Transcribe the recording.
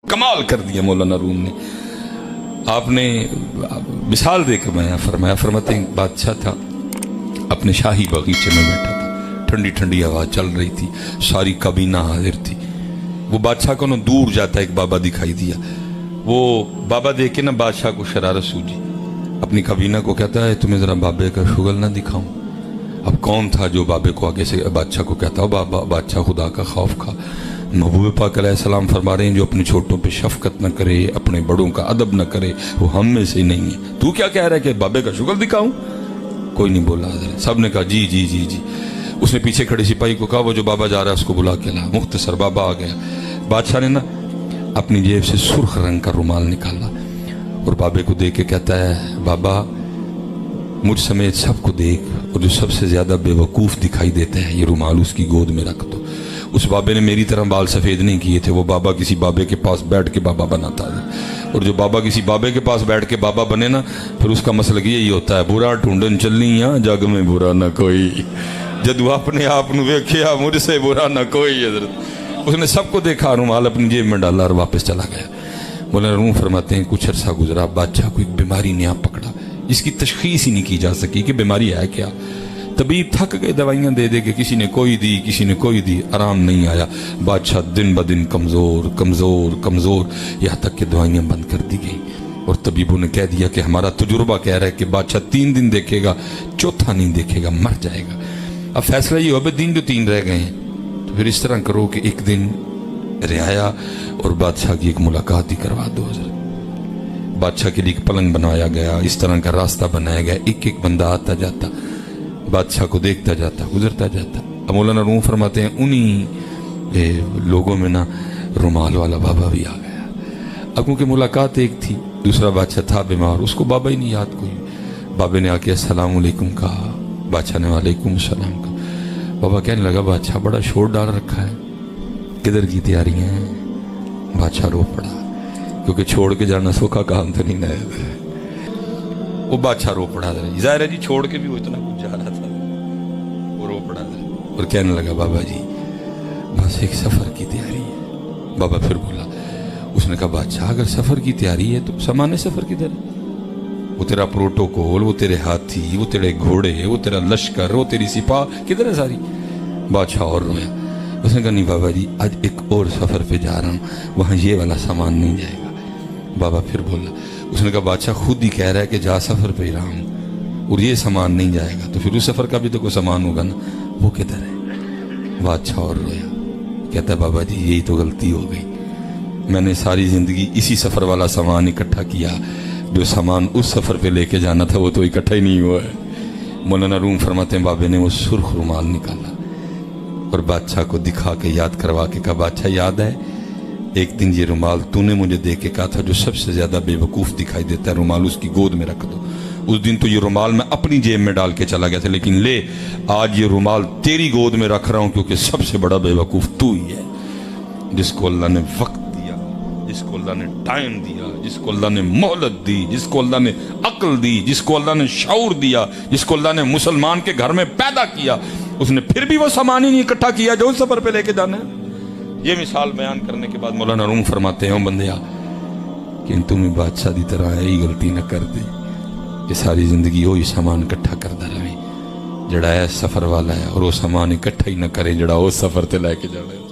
کمال کر دیا مولانا روم نے. آپ نے مثال دے کر بیان فرمایا. فرماتے ہیں بادشاہ تھا اپنے شاہی باغیچے میں بیٹھا تھا, ٹھنڈی ٹھنڈی ہوا چل رہی تھی, ساری کابینہ حاضر تھی. وہ بادشاہ کو نا دور جاتا ایک بابا دکھائی دیا. وہ بابا دیکھ کے نا بادشاہ کو شرارت سوجی, اپنی کابینہ کو کہتا ہے تمہیں ذرا بابے کا شغل نہ دکھاؤں. اب کون تھا جو بابے کو آگے سے بادشاہ کو کہتا ہو بابا, بادشاہ خدا کا خوف کھا. محبوب پاک علیہ السلام فرما رہے ہیں جو اپنے چھوٹوں پہ شفقت نہ کرے, اپنے بڑوں کا ادب نہ کرے, وہ ہم میں سے نہیں ہے. تو کیا کہہ رہا ہے کہ بابے کا شغل دکھاؤں؟ کوئی نہیں بولا حضرت. سب نے کہا جی جی جی جی. اس نے پیچھے کھڑے سپاہی کو کہا وہ جو بابا جا رہا ہے اس کو بلا کے لا. مختصر بابا آ گیا. بادشاہ نے نا اپنی جیب سے سرخ رنگ کا رومال نکالا اور بابے کو دے کے کہتا ہے بابا مجھ سمیت سب کو دیکھ, اور جو سب سے زیادہ بے وقوف دکھائی دیتا ہے یہ رومال اس کی گود میں رکھ دو. اس بابے نے میری طرح بال سفید نہیں کیے تھے. وہ بابا کسی بابے کے پاس بیٹھ کے بابا بناتا ہے, اور جو بابا کسی بابے کے پاس بیٹھ کے بابا بنے نا پھر اس کا مسلک یہی ہوتا ہے برا ڈھونڈن چلنی یا جگ میں برا نہ کوئی, جدو اپنے آپ نو ویکھیا مجھ سے برا نہ کوئی. حضرت اس نے سب کو دیکھا, رومال اپنی جیب میں ڈالا اور واپس چلا گیا. مولانا روم فرماتے ہیں کچھ عرصہ گزرا, بادشاہ کو ایک بیماری نے آپ پکڑا جس کی تشخیص ہی نہیں کی جا سکی کہ بیماری ہے کیا. طبیب تھک گئے دوائیاں دے دے کے, کسی نے کوئی دی کسی نے کوئی دی, آرام نہیں آیا. بادشاہ دن بدن کمزور کمزور کمزور, یہاں تک کہ دوائیاں بند کر دی گئیں. اور طبیبوں نے کہہ دیا کہ ہمارا تجربہ کہہ رہا ہے کہ بادشاہ 3 دن دیکھے گا, چوتھا نہیں دیکھے گا, مر جائے گا. اب فیصلہ یہ ہو بھائی دن جو 3 رہ گئے ہیں تو پھر اس طرح کرو کہ ایک دن رعایا اور بادشاہ کی ایک ملاقات ہی کروا دو. حضرت بادشاہ کے لیے ایک پلنگ بنایا گیا, اس طرح کا راستہ بنایا گیا, ایک ایک بندہ آتا جاتا بادشاہ کو دیکھتا جاتا گزرتا جاتا. اب مولانا روم فرماتے ہیں انہی لوگوں میں نا رومال والا بابا بھی آ گیا. اب کیونکہ ملاقات ایک تھی, دوسرا بادشاہ تھا بیمار, اس کو بابا ہی نہیں یاد کوئی. بابے نے آ کے السلام علیکم کہا, بادشاہ نے وعلیکم السلام کہا. بابا کہنے لگا بادشاہ بڑا شور ڈال رکھا ہے, کدھر کی تیاری ہیں؟ بادشاہ رو پڑا کیونکہ چھوڑ کے جانا سوکھا کام تو نہیں ہے. وہ بادشاہ رو پڑا, ظاہر ہے جی چھوڑ کے بھی وہ اتنا کچھ جا رہا تھا, وہ رو پڑا اور کہنے لگا بابا جی بس ایک سفر کی تیاری ہے. بابا پھر بولا, اس نے کہا بادشاہ اگر سفر کی تیاری ہے تو سامان سفر کی تیاری, وہ تیرا پروٹوکول, وہ تیرے ہاتھی, وہ تیرے گھوڑے, وہ تیرا لشکر, وہ تیری سپاہ کدھر ہے ساری؟ بادشاہ اور رویا. اس نے کہا نہیں بابا جی آج ایک اور سفر پہ جا رہا ہوں, وہاں یہ والا سامان نہیں جائے گا. بابا پھر بولا, اس نے کہا بادشاہ خود ہی کہہ رہا ہے کہ جا سفر پہ ہی رہا ہوں اور یہ سامان نہیں جائے گا, تو پھر اس سفر کا بھی تو کوئی سامان ہوگا نا, وہ کدھر ہے؟ بادشاہ اور رویا. کہتا ہے بابا جی یہی تو غلطی ہو گئی, میں نے ساری زندگی اسی سفر والا سامان اکٹھا کیا, جو سامان اس سفر پہ لے کے جانا تھا وہ تو اکٹھا ہی نہیں ہوا ہے. مولانا روم فرماتے ہیں بابے نے وہ سرخ رومال نکالا اور بادشاہ کو دکھا کے یاد کروا کے کہا بادشاہ یاد ہے ایک دن یہ رومال تو نے مجھے دے کے کہا تھا جو سب سے زیادہ بے وقوف دکھائی دیتا ہے رومال اس کی گود میں رکھ دو. اس دن تو یہ رومال میں اپنی جیب میں ڈال کے چلا گیا تھا, لیکن لے آج یہ رومال تیری گود میں رکھ رہا ہوں کیونکہ سب سے بڑا بے وقوف تو ہی ہے. جس کو اللہ نے وقت دیا, جس کو اللہ نے ٹائم دیا, جس کو اللہ نے مہلت دی, جس کو اللہ نے عقل دی, جس کو اللہ نے شعور دیا, جس کو اللہ نے مسلمان کے گھر میں پیدا کیا, اس نے پھر بھی وہ سامان ہی نہیں اکٹھا کیا جو اس سفر پہ لے کے جانا ہے. یہ مثال بیان کرنے کے بعد مولانا روم فرماتے ہیں بندیا کہ تمہیں بادشاہ دی طرح ہے ہی غلطی نہ کر دے کہ ساری زندگی وہی سامان اکٹھا کرتا رہے جڑا ہے سفر والا ہے, اور وہ سامان اکٹھا ہی نہ کرے جڑا وہ سفر تے لے کے جانا ہے.